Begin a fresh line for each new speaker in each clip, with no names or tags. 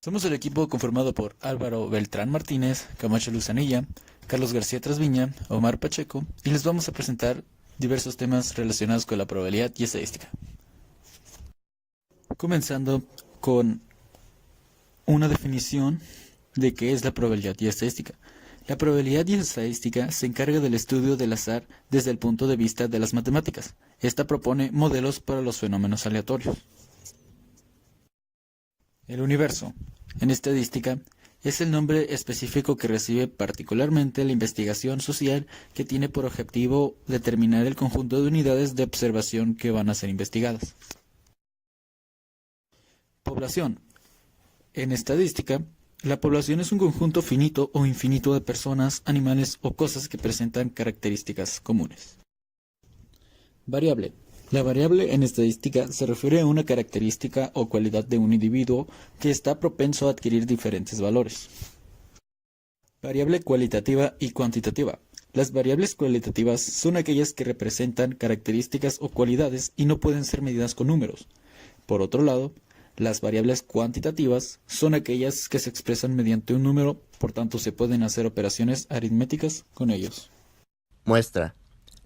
Somos el equipo conformado por Álvaro Beltrán Martínez, Camacho Luzanilla, Carlos García Trasviña, Omar Pacheco, y les vamos a presentar diversos temas relacionados con la probabilidad y estadística. Comenzando con una definición de qué es la probabilidad y estadística. La probabilidad y estadística se encarga del estudio del azar desde el punto de vista de las matemáticas. Esta propone modelos para los fenómenos aleatorios. El universo, en estadística, es el nombre específico que recibe particularmente la investigación social que tiene por objetivo determinar el conjunto de unidades de observación que van a ser investigadas. Población. En estadística, la población es un conjunto finito o infinito de personas, animales o cosas que presentan características comunes. Variable. La variable en estadística se refiere a una característica o cualidad de un individuo que está propenso a adquirir diferentes valores. Variable cualitativa y cuantitativa. Las variables cualitativas son aquellas que representan características o cualidades y no pueden ser medidas con números. Por otro lado, las variables cuantitativas son aquellas que se expresan mediante un número, por tanto se pueden hacer operaciones aritméticas con ellos.
Muestra.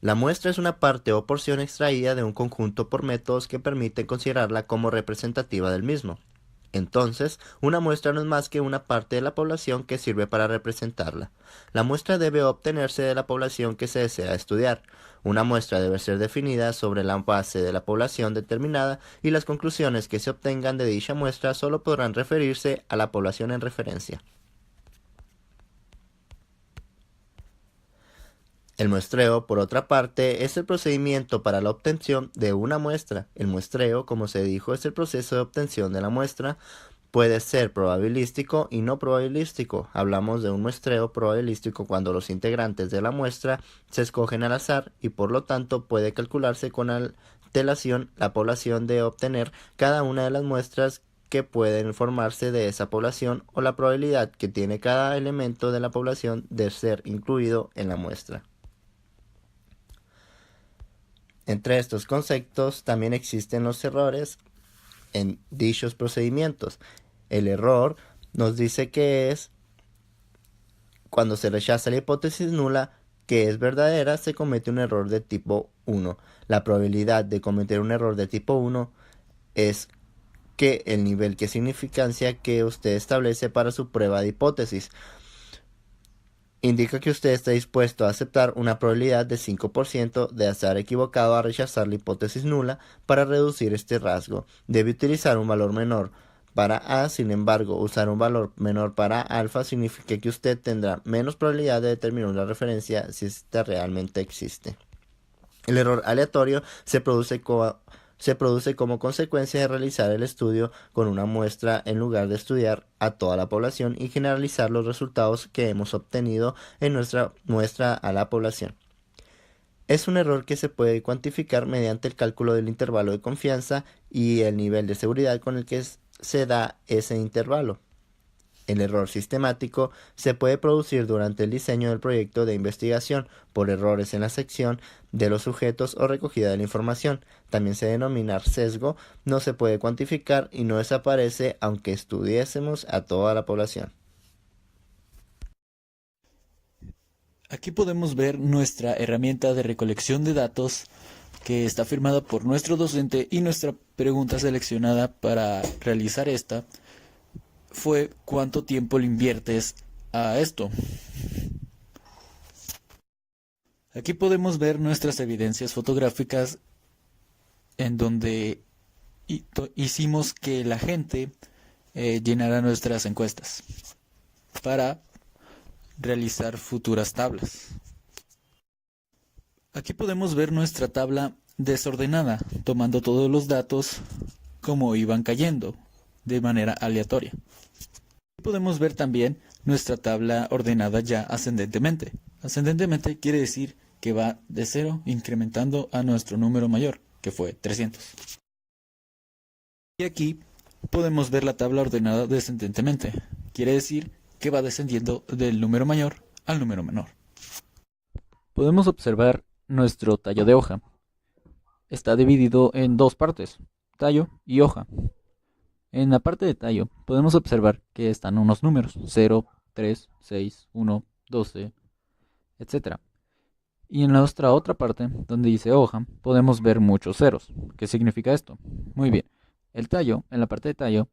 La muestra es una parte o porción extraída de un conjunto por métodos que permiten considerarla como representativa del mismo. Entonces, una muestra no es más que una parte de la población que sirve para representarla. La muestra debe obtenerse de la población que se desea estudiar. Una muestra debe ser definida sobre la base de la población determinada y las conclusiones que se obtengan de dicha muestra solo podrán referirse a la población en referencia. El muestreo, por otra parte, es el procedimiento para la obtención de una muestra. El muestreo, como se dijo, es el proceso de obtención de la muestra. Puede ser probabilístico y no probabilístico. Hablamos de un muestreo probabilístico cuando los integrantes de la muestra se escogen al azar y por lo tanto puede calcularse con antelación la población de obtener cada una de las muestras que pueden formarse de esa población o la probabilidad que tiene cada elemento de la población de ser incluido en la muestra. Entre estos conceptos también existen los errores en dichos procedimientos. El error nos dice que es cuando se rechaza la hipótesis nula que es verdadera, se comete un error de tipo 1. La probabilidad de cometer un error de tipo 1 es que el nivel de significancia que usted establece para su prueba de hipótesis indica que usted está dispuesto a aceptar una probabilidad de 5% de estar equivocado a rechazar la hipótesis nula. Para reducir este rasgo, debe utilizar un valor menor para A. Sin embargo, usar un valor menor para alfa significa que usted tendrá menos probabilidad de determinar una referencia si ésta realmente existe. El error aleatorio se produce como consecuencia de realizar el estudio con una muestra en lugar de estudiar a toda la población y generalizar los resultados que hemos obtenido en nuestra muestra a la población. Es un error que se puede cuantificar mediante el cálculo del intervalo de confianza y el nivel de seguridad con el que se da ese intervalo. El error sistemático se puede producir durante el diseño del proyecto de investigación por errores en la sección de los sujetos o recogida de la información. También se denomina sesgo, no se puede cuantificar y no desaparece aunque estudiésemos a toda la población.
Aquí podemos ver nuestra herramienta de recolección de datos que está firmada por nuestro docente y nuestra pregunta seleccionada para realizar esta fue ¿cuánto tiempo le inviertes a esto? Aquí podemos ver nuestras evidencias fotográficas en donde hicimos que la gente llenara nuestras encuestas para realizar futuras tablas. Aquí podemos ver nuestra tabla desordenada, tomando todos los datos como iban cayendo, de manera aleatoria. Podemos ver también nuestra tabla ordenada ya ascendentemente. Ascendentemente quiere decir que va de 0 incrementando a nuestro número mayor, que fue 300. Y aquí podemos ver la tabla ordenada descendentemente. Quiere decir que va descendiendo del número mayor al número menor. Podemos observar nuestro tallo de hoja. Está dividido en dos partes, tallo y hoja. En la parte de tallo podemos observar que están unos números 0, 3, 6, 1, 12, etc. Y en la otra parte, donde dice hoja, podemos ver muchos ceros. ¿Qué significa esto? Muy bien. El tallo, en la parte de tallo,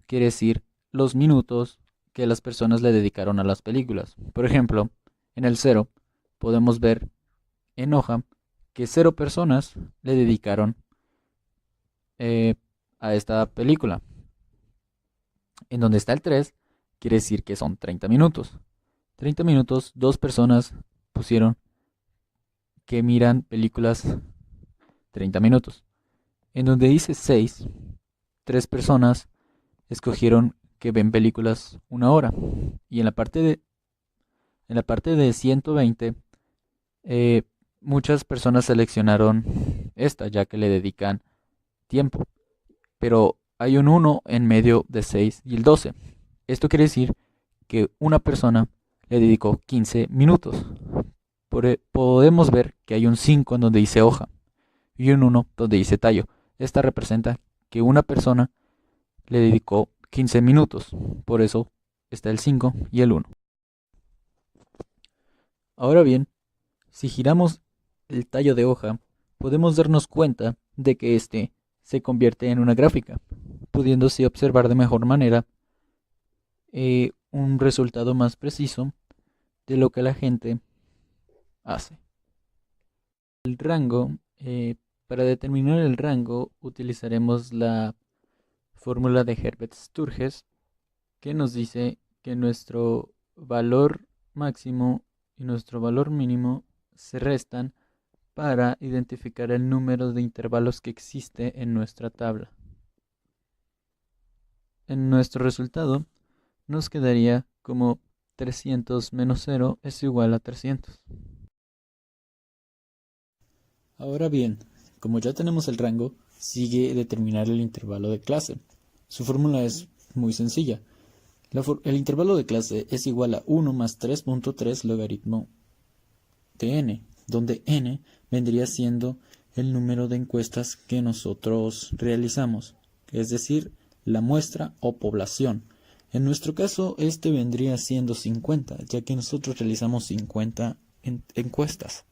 quiere decir los minutos que las personas le dedicaron a las películas. Por ejemplo, en el 0 podemos ver en hoja que 0 personas le dedicaron a esta película. En donde está el 3, quiere decir que son 30 minutos. 30 minutos, 2 personas pusieron que miran películas 30 minutos. En donde dice 6, 3 personas escogieron que ven películas 1 hora. Y en la parte de 120, muchas personas seleccionaron esta, ya que le dedican tiempo. Pero hay un 1 en medio de 6 y el 12. Esto quiere decir que una persona le dedicó 15 minutos. Podemos ver que hay un 5 en donde dice hoja y un 1 donde dice tallo. Esta representa que una persona le dedicó 15 minutos. Por eso está el 5 y el 1. Ahora bien, si giramos el tallo de hoja, podemos darnos cuenta de que este se convierte en una gráfica, pudiéndose observar de mejor manera un resultado más preciso de lo que la gente hace. El rango, para determinar el rango utilizaremos la fórmula de Herbert-Sturges, que nos dice que nuestro valor máximo y nuestro valor mínimo se restan para identificar el número de intervalos que existe en nuestra tabla. En nuestro resultado nos quedaría como 300 menos 0 es igual a 300. Ahora bien, como ya tenemos el rango, sigue determinar el intervalo de clase. Su fórmula es muy sencilla. El intervalo de clase es igual a 1 más 3.3 logaritmo de n, donde n vendría siendo el número de encuestas que nosotros realizamos, es decir, la muestra o población. En nuestro caso, este vendría siendo 50, ya que nosotros realizamos 50 encuestas.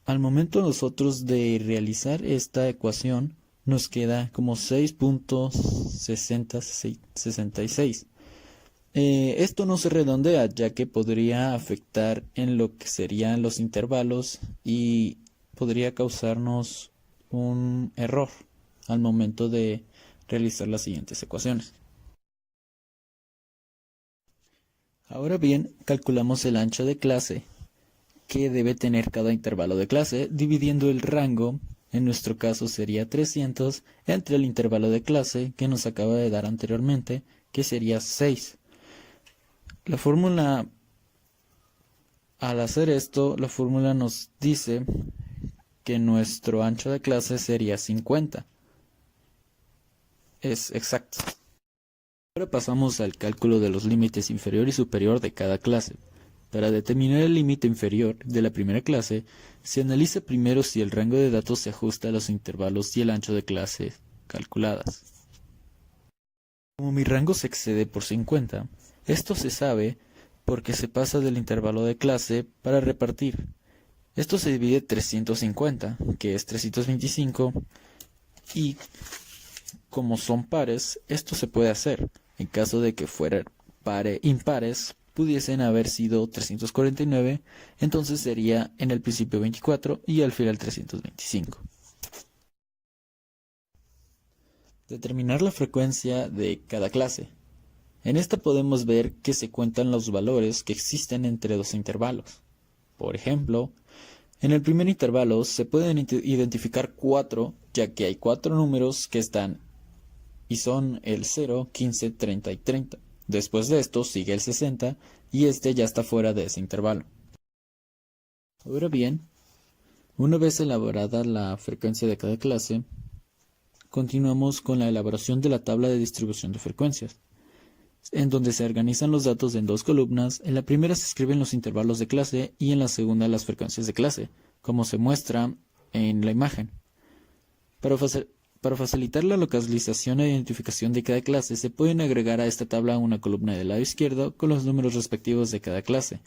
Al momento nosotros de realizar esta ecuación, nos queda como 6.6066. Esto no se redondea, ya que podría afectar en lo que serían los intervalos y podría causarnos un error al momento de realizar las siguientes ecuaciones. Ahora bien, calculamos el ancho de clase que debe tener cada intervalo de clase, dividiendo el rango, en nuestro caso sería 300, entre el intervalo de clase que nos acaba de dar anteriormente, que sería 6. La fórmula, al hacer esto, la fórmula nos dice que nuestro ancho de clase sería 50. Es exacto. Ahora pasamos al cálculo de los límites inferior y superior de cada clase. Para determinar el límite inferior de la primera clase, se analiza primero si el rango de datos se ajusta a los intervalos y el ancho de clase calculadas. Como mi rango se excede por 50, esto se sabe porque se pasa del intervalo de clase para repartir. Esto se divide 350, que es 325, y como son pares, esto se puede hacer. En caso de que fueran impares, pudiesen haber sido 349, entonces sería en el principio 24 y al final 325. Determinar la frecuencia de cada clase. En esta podemos ver que se cuentan los valores que existen entre dos intervalos. Por ejemplo, en el primer intervalo se pueden identificar 4, ya que hay 4 números que están y son el 0, 15, 30 y 30. Después de esto sigue el 60 y este ya está fuera de ese intervalo. Ahora bien, una vez elaborada la frecuencia de cada clase, continuamos con la elaboración de la tabla de distribución de frecuencias, en donde se organizan los datos en 2 columnas. En la primera se escriben los intervalos de clase y en la segunda las frecuencias de clase, como se muestra en la imagen. Para facilitar la localización e identificación de cada clase, se pueden agregar a esta tabla una columna del lado izquierdo con los números respectivos de cada clase.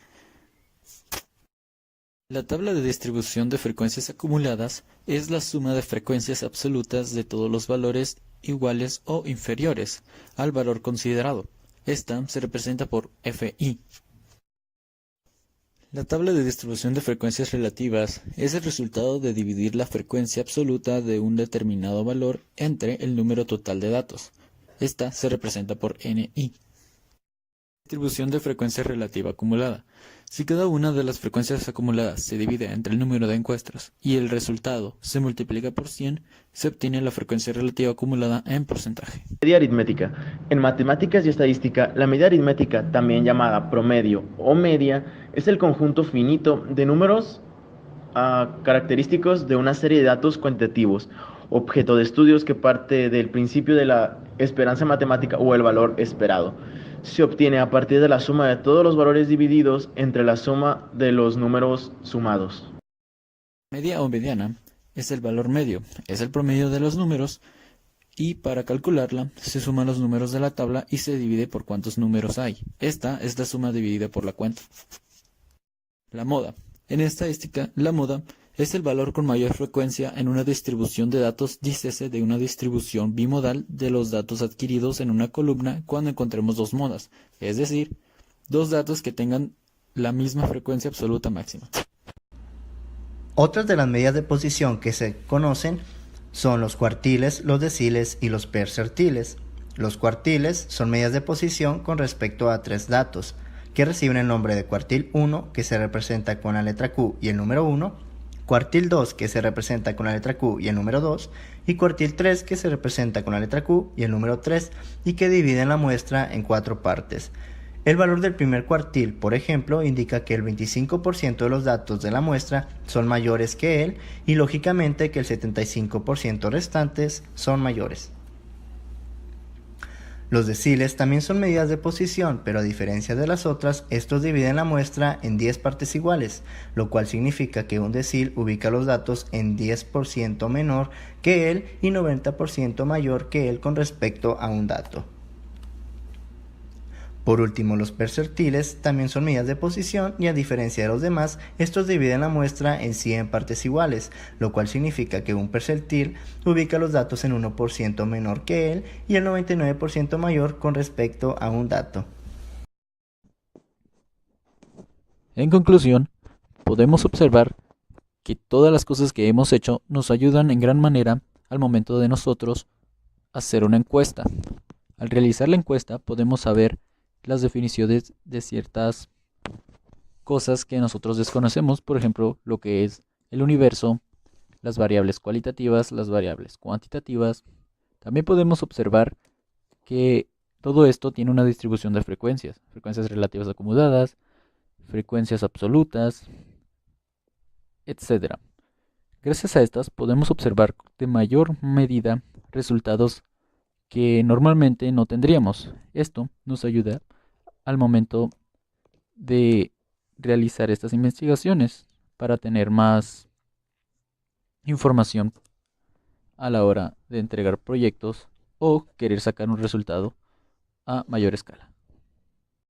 La tabla de distribución de frecuencias acumuladas es la suma de frecuencias absolutas de todos los valores iguales o inferiores al valor considerado. Esta se representa por Fi. La tabla de distribución de frecuencias relativas es el resultado de dividir la frecuencia absoluta de un determinado valor entre el número total de datos. Esta se representa por Ni. Distribución de frecuencia relativa acumulada. Si cada una de las frecuencias acumuladas se divide entre el número de encuestas y el resultado se multiplica por 100, se obtiene la frecuencia relativa acumulada en porcentaje.
Media aritmética. En matemáticas y estadística, la media aritmética, también llamada promedio o media, es el conjunto finito de números característicos de una serie de datos cuantitativos, objeto de estudios que parte del principio de la esperanza matemática o el valor esperado. Se obtiene a partir de la suma de todos los valores divididos entre la suma de los números sumados.
Media o mediana es el valor medio, es el promedio de los números, y para calcularla se suman los números de la tabla y se divide por cuántos números hay. Esta es la suma dividida por la cuenta. La moda. En estadística, la moda es el valor con mayor frecuencia en una distribución de datos, dícese de una distribución bimodal de los datos adquiridos en una columna cuando encontremos dos modas, es decir, dos datos que tengan la misma frecuencia absoluta máxima.
Otras de las medidas de posición que se conocen son los cuartiles, los deciles y los percertiles. Los cuartiles son medidas de posición con respecto a tres datos, que reciben el nombre de cuartil 1, que se representa con la letra Q y el número 1, cuartil 2, que se representa con la letra Q y el número 2, y cuartil 3, que se representa con la letra Q y el número 3, y que dividen la muestra en 4 partes. El valor del primer cuartil, por ejemplo, indica que el 25% de los datos de la muestra son mayores que él, y lógicamente que el 75% restantes son mayores. Los deciles también son medidas de posición, pero a diferencia de las otras, estos dividen la muestra en 10 partes iguales, lo cual significa que un decil ubica los datos en 10% menor que él y 90% mayor que él con respecto a un dato. Por último, los percertiles también son medidas de posición y a diferencia de los demás, estos dividen la muestra en 100 partes iguales, lo cual significa que un percentil ubica los datos en 1% menor que él y el 99% mayor con respecto a un dato.
En conclusión, podemos observar que todas las cosas que hemos hecho nos ayudan en gran manera al momento de nosotros hacer una encuesta. Al realizar la encuesta podemos saber las definiciones de ciertas cosas que nosotros desconocemos, por ejemplo, lo que es el universo, las variables cualitativas, las variables cuantitativas. También podemos observar que todo esto tiene una distribución de frecuencias relativas acumuladas, frecuencias absolutas, etc. Gracias a estas podemos observar de mayor medida resultados que normalmente no tendríamos. Esto nos ayuda al momento de realizar estas investigaciones para tener más información a la hora de entregar proyectos o querer sacar un resultado a mayor escala.